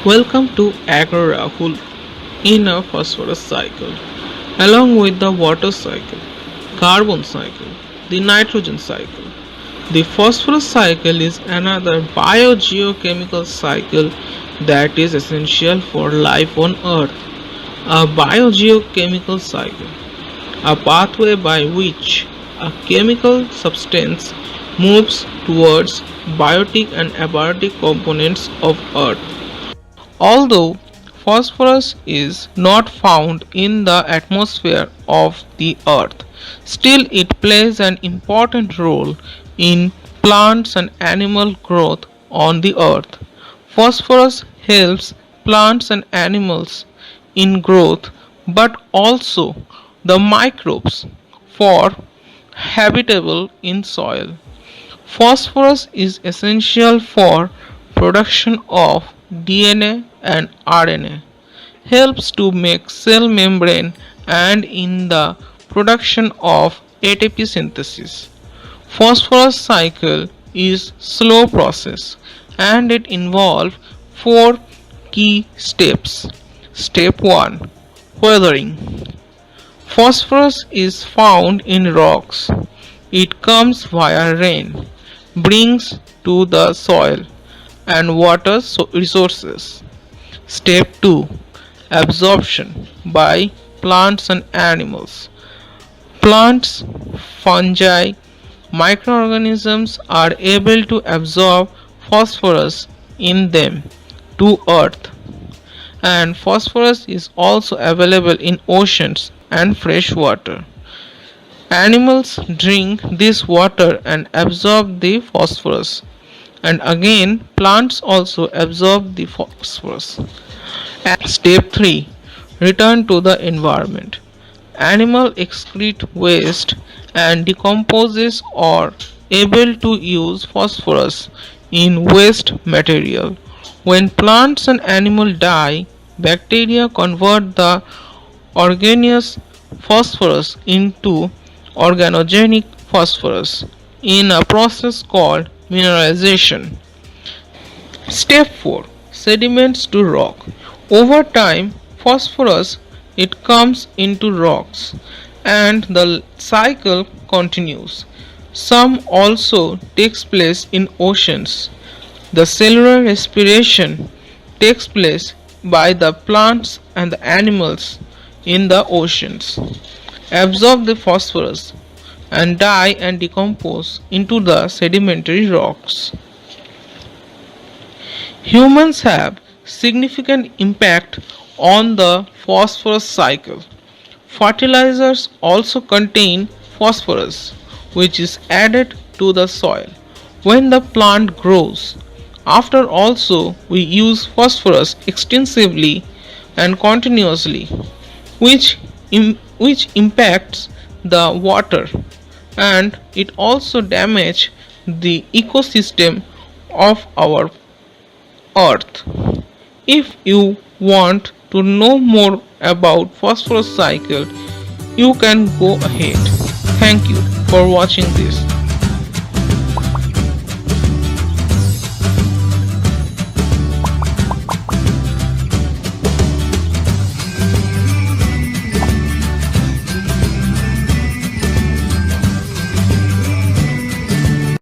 Welcome to Agro Rahul in a phosphorus cycle, along with the water cycle, carbon cycle, the nitrogen cycle. The phosphorus cycle is another biogeochemical cycle that is essential for life on Earth. A biogeochemical cycle, a pathway by which a chemical substance moves towards biotic and abiotic components of Earth. Although phosphorus is not found in the atmosphere of the earth, still it plays an important role in plants and animal growth on the earth. Phosphorus helps plants and animals in growth but also the microbes for habitable in soil. Phosphorus is essential for production of DNA and RNA, helps to make cell membrane and in the production of ATP synthesis. Phosphorus cycle is slow process and it involves four key steps. Step 1, weathering. Phosphorus is found in rocks. It comes via rain, brings to the soil and water resources. Step 2, absorption by plants and animals. Plants, fungi, microorganisms are able to absorb phosphorus in them to earth. And phosphorus is also available in oceans and fresh water. Animals drink this water and absorb the phosphorus. And again, plants also absorb the phosphorus. And step 3, return to the environment. Animal excrete waste and decomposes or able to use phosphorus in waste material. When plants and animals die, bacteria convert the organic phosphorus into organogenic phosphorus in a process called mineralization. Step 4, sediments to rock. Over time, phosphorus it comes into rocks and the cycle continues. Some also takes place in oceans. The cellular respiration takes place by the plants and the animals in the oceans. Absorb the phosphorus and die and decompose into the sedimentary rocks. Humans have significant impact on the phosphorus cycle. Fertilizers also contain phosphorus, which is added to the soil when the plant grows. After also, we use phosphorus extensively and continuously, which, which impacts the water and it also damages the ecosystem of our earth. If you want to know more about phosphorus cycle, you can go ahead. Thank you for watching this.